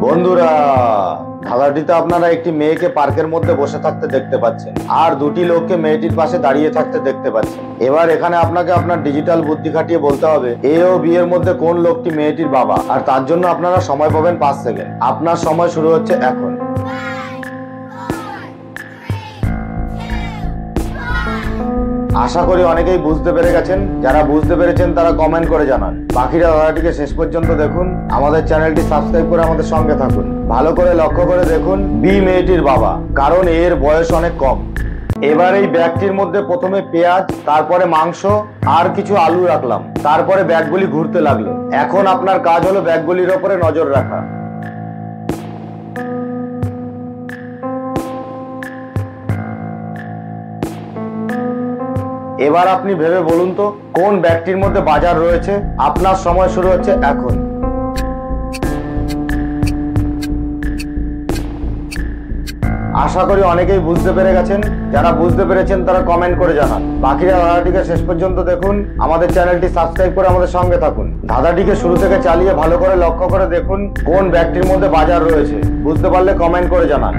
বন্ধুরা, ধাঁধাটিতে আপনারা একটি মেয়েকে পার্কের মধ্যে বসে থাকতে দেখতে পাচ্ছেন আর দুটি লোককে মেয়েটির পাশে দাঁড়িয়ে থাকতে দেখতে পাচ্ছেন। এবার এখানে আপনাকে আপনার ডিজিটাল বুদ্ধি খাটিয়ে বলতে হবে এ ও বি এর মধ্যে কোন লোকটি মেয়েটির বাবা, আর তার জন্য আপনারা সময় পাবেন 5 সেকেন্ড। আপনার সময় শুরু হচ্ছে এখন। আশা করি অনেকেই বুঝতে পেরে গেছেন। যারা বুঝতে পেরেছেন তারা কমেন্ট করে জানান। বাকিরা ধাঁধাটিকে শেষ পর্যন্ত দেখুন। আমাদের চ্যানেলটি সাবস্ক্রাইব করে আমাদের সঙ্গে থাকুন। ভালো করে লক্ষ্য করে দেখুন, বি মেয়েটির বাবা, কারণ এর বয়স অনেক কম। এবার এই ব্যাগটির মধ্যে প্রথমে পেঁয়াজ, তারপরে মাংস আর কিছু আলু রাখলাম। তারপরে ব্যাগগুলি ঘুরতে লাগলো। এখন আপনার কাজ হলো ব্যাগগুলির ওপরে নজর রাখা। এবার আপনি ভেবে বলুন তো কোন ব্যাগটির মধ্যে বাজার রয়েছে। আপনার সময় শুরু হচ্ছে এখন। আশা করি অনেকেই বুঝতে পেরে গেছেন। যারা বুঝতে পেরেছেন তারা কমেন্ট করে জানান। বাকিরা ধাঁধাটিকে শেষ পর্যন্ত দেখুন। আমাদের চ্যানেলটি সাবস্ক্রাইব করে আমাদের সঙ্গে থাকুন। ধাঁধাটিকে শুরু থেকে চালিয়ে ভালো করে লক্ষ্য করে দেখুন কোন ব্যাগটির মধ্যে বাজার রয়েছে। বুঝতে পারলে কমেন্ট করে জানান।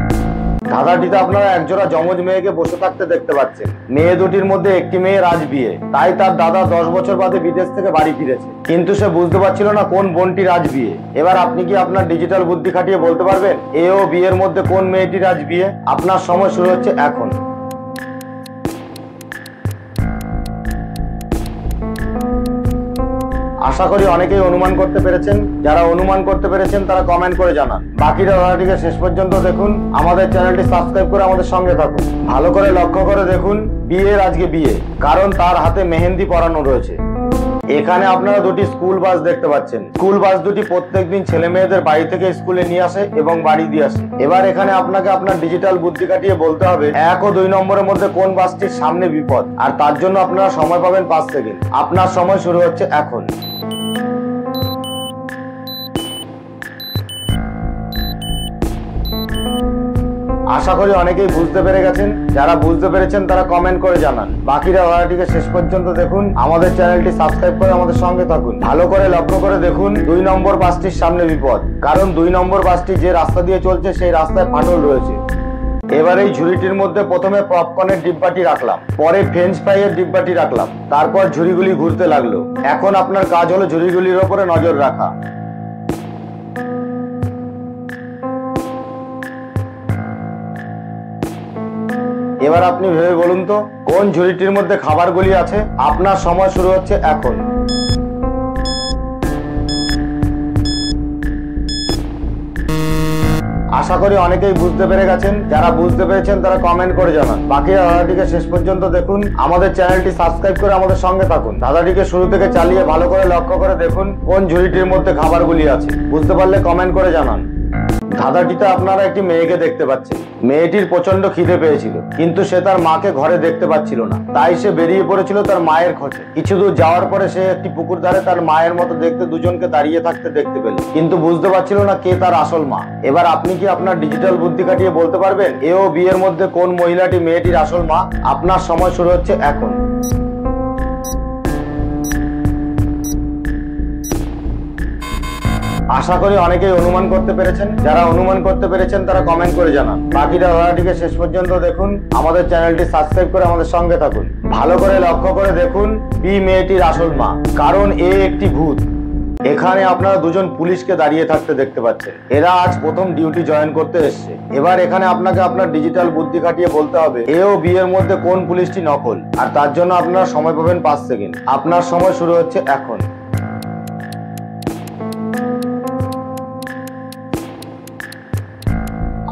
ধাঁধাটিতে আপনারা একজোড়া যমজ মেয়েকে বসে থাকতে দেখতে পাচ্ছেন। মেয়ে দুটির মধ্যে একটি মেয়ে রাজবিয়ে, তাই তার দাদা 10 বছর বাদে বিদেশ থেকে বাড়ি ফিরেছে, কিন্তু সে বুঝতে পারছিল না কোন বোনটি রাজবিয়ে। এবার আপনি কি আপনার ডিজিটাল বুদ্ধি খাটিয়ে বলতে পারবেন এ ও বি এর মধ্যে কোন মেয়েটি রাজবিয়ে? আপনার সময় শুরু হচ্ছে এখন। আশা করি অনেকেই অনুমান করতে পেরেছেন। যারা অনুমান করতে পেরেছেন তারা কমেন্ট করে জানান। বাকিরা ধাঁধাটিকে শেষ পর্যন্ত দেখুন। আমাদের চ্যানেলটি সাবস্ক্রাইব করে আমাদের সঙ্গে থাকুন। ভালো করে লক্ষ্য করে দেখুন, বিয়ের আজকে বিয়ে, কারণ তার হাতে মেহেন্দি পরানো রয়েছে। এখানে আপনারা দুটি স্কুল বাস দেখতে পাচ্ছেন। স্কুল বাস দুটি প্রত্যেকদিন ছেলে মেয়েদের বাড়ি থেকে স্কুলে নিয়ে আসে এবং বাড়ি দিয়ে আসে। এবার এখানে আপনাকে আপনার ডিজিটাল বুদ্ধি কাটিয়ে বলতে হবে 1 ও 2 নম্বরের মধ্যে কোন বাসটির সামনে বিপদ, আর তার জন্য আপনারা সময় পাবেন 5 সেকেন্ড। আপনার সময় শুরু হচ্ছে এখন। আশা করি অনেকেই বুঝতে পেরে গেছেন। যারা বুঝতে পেরেছেন তারা কমেন্ট করে জানান। বাকিরা ধাঁধাটিকে শেষ পর্যন্ত দেখুন। আমাদের চ্যানেলটি সাবস্ক্রাইব করে আমাদের সঙ্গে থাকুন। ভালো করে লক্ষ্য করে দেখুন 2 নম্বর বাসটির সামনে বিপদ, কারণ 2 নম্বর বাসটি যে রাস্তা দিয়ে চলছে সেই রাস্তায় ফাটল রয়েছে। এবার এই ঝুড়িটির মধ্যে প্রথমে পপকর্নের ডিব্বাটি রাখলাম, পরে ফ্রেঞ্চ ফ্রাইয়ের ডিব্বাটি রাখলাম, তারপর ঝুড়িগুলি ঘুরতে লাগলো। এখন আপনার কাজ হলো ঝুড়িগুলির ওপরে নজর রাখা। এবার আপনি ভেবে বলুন তো কোন ঝুড়িটির মধ্যে খাবারগুলি আছে। আপনার সময় শুরু হচ্ছে এখন। আশা করি অনেকেই বুঝতে পেরে গেছেন। যারা বুঝতে পেরেছেন তারা কমেন্ট করে জানান। বাকিরা ধাঁধাটিকে শেষ পর্যন্ত দেখুন। আমাদের চ্যানেলটি সাবস্ক্রাইব করে আমাদের সঙ্গে থাকুন। ধাঁধাটিকে শুরু থেকে চালিয়ে ভালো করে লক্ষ্য করে দেখুন কোন ঝুড়িটির মধ্যে খাবারগুলি আছে। বুঝতে পারলে কমেন্ট করে জানান। ধাঁধাটিতে আপনারা একটি মেয়েকে দেখতে পাচ্ছেন। মেয়েটির প্রচন্ড খিদে পেয়েছিল, কিন্তু সে তার মাকে ঘরে দেখতে পাচ্ছিল না, তাই সে বেরিয়ে পড়েছিল তার মায়ের খোঁজে। কিছু দূর যাওয়ার পরে সে একটি পুকুর ধারে তার মায়ের মতো দেখতে দুজনকে দাঁড়িয়ে থাকতে দেখতে পেল, কিন্তু বুঝতে পারছিল না কে তার আসল মা। এবার আপনি কি আপনার ডিজিটাল বুদ্ধি কাটিয়ে বলতে পারবেন এ ও বি এর মধ্যে কোন মহিলাটি মেয়েটির আসল মা? আপনার সময় শুরু হচ্ছে এখন। আশা করি অনেকেই অনুমান করতে পেরেছেন। যারা অনুমান করতে পেরেছেন তারা কমেন্ট করে জানান। বাকিটা ধাঁধাটিকে শেষ পর্যন্ত দেখুন। আমাদের চ্যানেলটি সাবস্ক্রাইব করে আমাদের সঙ্গে থাকুন। ভালো করে লক্ষ্য করে দেখুন বি মেয়েটির আসল মা, কারণ এ একটি ভূত। এখানে আপনারা দুজন পুলিশকে দাঁড়িয়ে থাকতে দেখতে পাচ্ছেন। এরা আজ প্রথম ডিউটি জয়েন করতে এসছে। এবার এখানে আপনাকে আপনার ডিজিটাল বুদ্ধি খাটিয়ে বলতে হবে এ ও বি এর মধ্যে কোন পুলিশটি নকল, আর তার জন্য আপনারা সময় পাবেন 5 সেকেন্ড। আপনার সময় শুরু হচ্ছে এখন।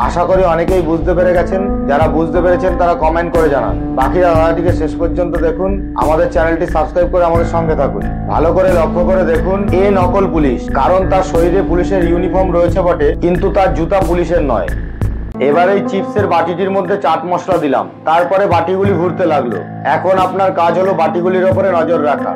আশা করি অনেকেই বুঝতে পেরে গেছেন। যারা বুঝতে পেরেছেন তারা কমেন্ট করে জানান। বাকিরা ধাঁধাটিকে শেষ পর্যন্ত দেখুন। আমাদের চ্যানেলটি সাবস্ক্রাইব করে আমাদের সঙ্গে থাকুন। ভালো করে লক্ষ্য করে দেখুন এ নকল পুলিশ, কারণ তার শরীরে পুলিশের ইউনিফর্ম রয়েছে বটে, কিন্তু তার জুতা পুলিশের নয়। এবার এই চিপসের বাটিটির মধ্যে চাট মশলা দিলাম, তারপরে বাটিগুলি ঘুরতে লাগলো। এখন আপনার কাজ হলো বাটিগুলির ওপরে নজর রাখা।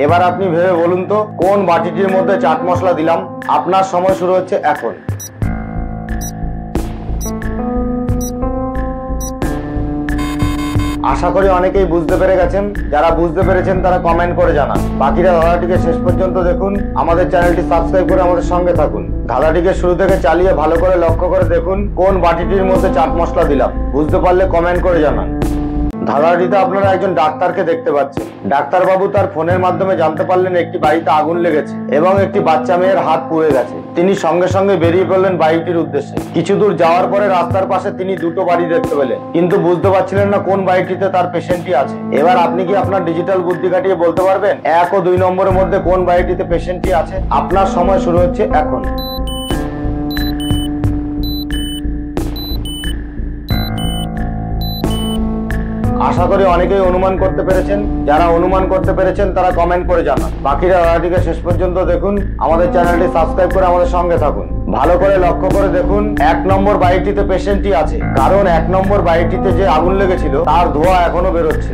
এবার আপনি ভেবে বলুন তো কোন বাটিটির মধ্যে চাট মশলা দিলাম। আপনার সময় শুরু হচ্ছে এখন। আশা করি অনেকেই বুঝতে পেরে গেছেন। যারা বুঝতে পেরেছেন তারা কমেন্ট করে জানান। বাকিরা ধাঁধাটিকে শেষ পর্যন্ত দেখুন, আমাদের চ্যানেলটি সাবস্ক্রাইব করে আমাদের সঙ্গে থাকুন। ধাঁধাটিকে শুরু থেকে চালিয়ে ভালো করে লক্ষ্য করে দেখুন কোন বাটিটির মধ্যে চাট মশলা দিলাম। বুঝতে পারলে কমেন্ট করে জানান। ধাঁধাটিতে আপনারা একজন ডাক্তারকে দেখতে পাচ্ছেন। ডাক্তারবাবু তার ফোনের মাধ্যমে জানতে পারলেন একটি বাড়িতে আগুন লেগেছে এবং একটি বাচ্চা মেয়ের হাত পুড়ে গেছে। তিনি সঙ্গে সঙ্গে বেরিয়ে পড়লেন বাড়িটির উদ্দেশ্যে। কিছু দূর যাওয়ার পরে রাস্তার পাশে তিনি দুটো বাড়ি দেখতে পেলেন, কিন্তু বুঝতে পারছিলেন না কোন বাড়িটিতে তার পেশেন্টটি আছে। এবার আপনি কি আপনার ডিজিটাল বুদ্ধি খাটিয়ে বলতে পারবেন 1 ও 2 নম্বরের মধ্যে কোন বাড়িটিতে পেশেন্টটি আছে? আপনার সময় শুরু হচ্ছে এখন। আশা করি অনেকেই অনুমান করতে পেরেছেন। যারা অনুমান করতে পেরেছেন তারা কমেন্ট করে জানান। বাকিরা ধাঁধাটিকে শেষ পর্যন্ত দেখুন, আমাদের চ্যানেলটি সাবস্ক্রাইব করে আমাদের সঙ্গে থাকুন। ভালো করে লক্ষ্য করে দেখুন 1 নম্বর বাড়িটিতে পেশেন্টটি আছে, কারণ 1 নম্বর বাড়িটিতে যে আগুন লেগেছিল তার ধোঁয়া এখনো বেরোচ্ছে।